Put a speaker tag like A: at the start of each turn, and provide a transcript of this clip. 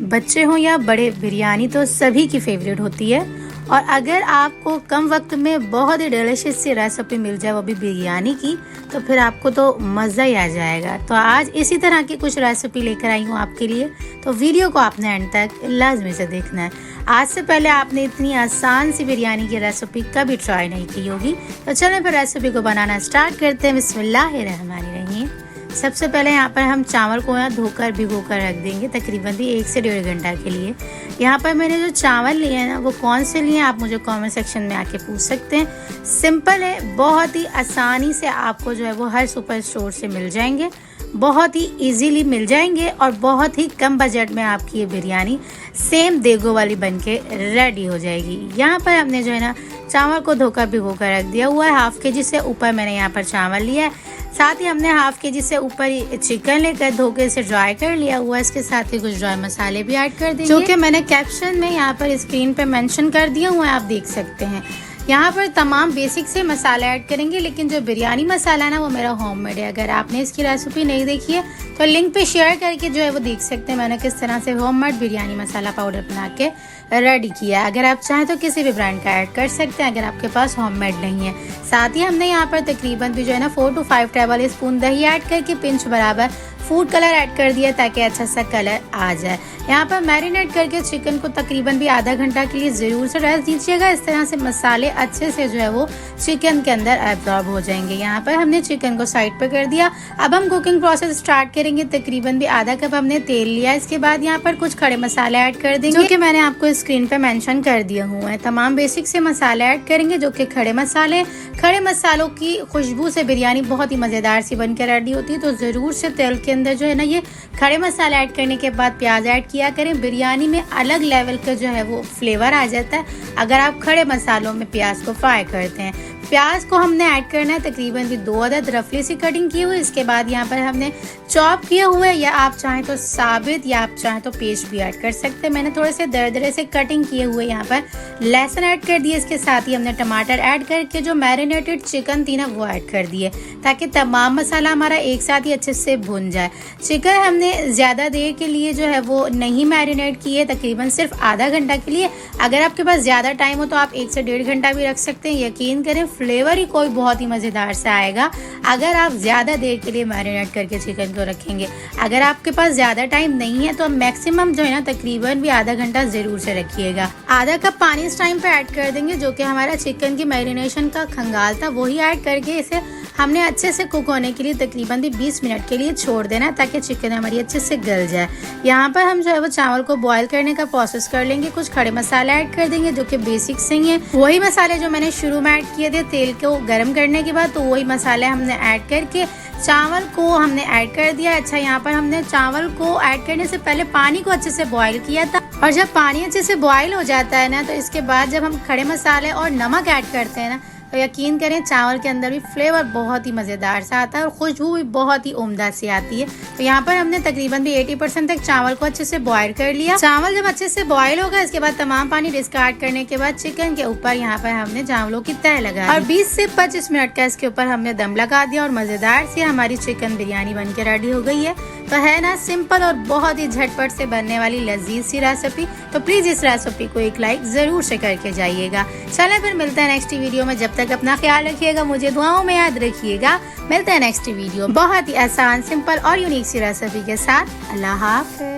A: बच्चे हों या बड़े, बिरयानी तो सभी की फेवरेट होती है। और अगर आपको कम वक्त में बहुत ही डिलीशियस सी रेसिपी मिल जाए, वो भी बिरयानी की, तो फिर आपको तो मज़ा ही आ जाएगा। तो आज इसी तरह की कुछ रेसिपी लेकर आई हूँ आपके लिए, तो वीडियो को आपने एंड तक लाजमी से देखना है। आज से पहले आपने इतनी आसान सी बिरयानी की रेसिपी कभी ट्राई नहीं की होगी, तो चलें फिर रेसिपी को बनाना स्टार्ट करते हैं। बिस्मिल्लाहिर्रहमानिर्रहीम। सबसे पहले यहाँ पर हम चावल को धोकर भिगोकर रख देंगे तकरीबन 1 से 1.5 घंटा के लिए। यहाँ पर मैंने जो चावल लिए हैं ना, वो कौन से लिए आप मुझे कमेंट सेक्शन में आके पूछ सकते हैं। सिंपल है, बहुत ही आसानी से आपको जो है वो हर सुपर स्टोर से मिल जाएंगे, बहुत ही इजीली मिल जाएंगे और बहुत ही कम बजट में आपकी ये बिरयानी सेम देगो वाली बनके रेडी हो जाएगी। यहाँ पर हमने जो है ना चावल को धोकर भिगोकर रख दिया हुआ है। हाफ के जी से ऊपर मैंने यहाँ पर चावल लिया है, साथ ही हमने हाफ के जी से ऊपर चिकन लेकर धोके से ड्राई कर लिया हुआ है। इसके साथ ही कुछ ड्राई मसाले भी ऐड कर देंगे, जो कि मैंने कैप्शन में यहाँ पर स्क्रीन पे मेंशन कर दिया हुआ है, आप देख सकते हैं। यहाँ पर तमाम बेसिक से मसाले ऐड करेंगे, लेकिन जो बिरयानी मसाला है ना वो मेरा होममेड है। अगर आपने इसकी रेसिपी नहीं देखी है तो लिंक पे शेयर करके जो है वो देख सकते हैं मैंने किस तरह से होममेड बिरयानी मसाला पाउडर बना के रेडी किया है। अगर आप चाहें तो किसी भी ब्रांड का ऐड कर सकते हैं, अगर आपके पास होममेड नहीं है। साथ ही हमने यहाँ पर तकरीबन भी जो है ना 4 to 5 टेबल स्पून दही ऐड करके पिंच बराबर फूड कलर ऐड कर दिया ताकि अच्छा सा कलर आ जाए। यहाँ पर मैरिनेट करके चिकन को तकरीबन भी आधा घंटा के लिए ज़रूर से रेस्ट दीजिएगा। इस तरह से मसाले अच्छे से जो है वो चिकन के अंदर एब्जॉर्ब हो जाएंगे। यहाँ पर हमने चिकन को साइड पर कर दिया। अब हम कुकिंग प्रोसेस स्टार्ट करेंगे। तकरीबन भी आधा कप हमने तेल लिया। इसके बाद यहाँ पर कुछ खड़े मसाले ऐड कर देंगे, जो कि मैंने आपको स्क्रीन पे मेंशन कर दिए हुए हैं। तमाम बेसिक से मसाले ऐड करेंगे, जो कि खड़े मसाले। खड़े मसालों की खुशबू से बिरयानी बहुत ही मज़ेदार सी बनकर रेडी होती है, तो ज़रूर से तेल के अंदर जो है ना ये खड़े मसाले ऐड करने के बाद प्याज ऐड किया करें। बिरयानी में अलग लेवल का जो है वो फ्लेवर आ जाता है अगर आप खड़े मसालों में प्याज को फ्राई करते हैं। प्याज को हमने ऐड करना है तकरीबन 2 अदद रफली सी कटिंग की हुई। इसके बाद यहाँ पर हमने चॉप किए हुए, या आप चाहें तो साबित या आप चाहें तो पेस्ट भी ऐड कर सकते हैं। मैंने थोड़े से दरदरे से कटिंग किए हुए यहाँ पर लहसुन ऐड कर दिए। इसके साथ ही हमने टमाटर ऐड करके जो मैरिनेटेड चिकन थी ना वो ऐड कर दिए, ताकि तमाम मसाला हमारा एक साथ ही अच्छे से भुन जाए। चिकन हमने ज़्यादा देर के लिए जो है वो नहीं मैरिनेट किए, तकरीबन सिर्फ आधा घंटा के लिए। अगर आपके पास ज़्यादा टाइम हो तो आप 1 से 1.5 घंटा भी रख सकते हैं। यकीन करें फ्लेवर ही कोई बहुत ही मज़ेदार सा आएगा अगर आप ज़्यादा देर के लिए मैरिनेट करके चिकन को रखेंगे। अगर आपके पास ज़्यादा टाइम नहीं है तो मैक्सिमम जो है ना तकरीबन भी आधा घंटा ज़रूर से रखिएगा। आधा कप पानी इस टाइम पे ऐड कर देंगे, जो कि हमारा चिकन की मैरिनेशन का खंगाल था, वही ऐड करके इसे हमने अच्छे से कुक होने के लिए तकरीबन 20 मिनट के लिए छोड़ देना है, ताकि चिकन हमारी अच्छे से गल जाए। यहाँ पर हम जो है वो चावल को बॉईल करने का प्रोसेस कर लेंगे। कुछ खड़े मसाले ऐड कर देंगे, जो कि बेसिक से ही है, वही मसाले जो मैंने शुरू में ऐड किए थे तेल को गर्म करने के बाद, तो वही मसाले हमने ऐड करके चावल को हमने ऐड कर दिया। अच्छा, यहाँ पर हमने चावल को ऐड करने से पहले पानी को अच्छे से बॉईल किया था, और जब पानी अच्छे से बॉईल हो जाता है ना, तो इसके बाद जब हम खड़े मसाले और नमक ऐड करते हैं ना, तो यकीन करें चावल के अंदर भी फ्लेवर बहुत ही मज़ेदार सा आता है और खुशबू भी बहुत ही उम्दा सी आती है। तो यहाँ पर हमने तकरीबन भी 80% तक चावल को अच्छे से बॉईल कर लिया। चावल जब अच्छे से बॉईल होगा, इसके बाद तमाम पानी डिस्कार्ड करने के बाद चिकन के ऊपर यहाँ पर हमने चावलों की तह लगाई और 20 से 25 मिनट का इसके ऊपर हमने दम लगा दिया, और मज़ेदार सी हमारी चिकन बिरयानी बन के रेडी हो गई है। तो है ना सिंपल और बहुत ही झटपट से बनने वाली लजीज सी रेसिपी। तो प्लीज़ इस रेसिपी को एक लाइक ज़रूर से करके जाइएगा। चलें फिर मिलते हैं नेक्स्ट वीडियो में। जब तक अपना ख्याल रखिएगा, मुझे दुआओं में याद रखिएगा। मिलते हैं नेक्स्ट वीडियो बहुत ही आसान, सिंपल और यूनिक सी रेसिपी के साथ। अल्लाह हाफ़िज़।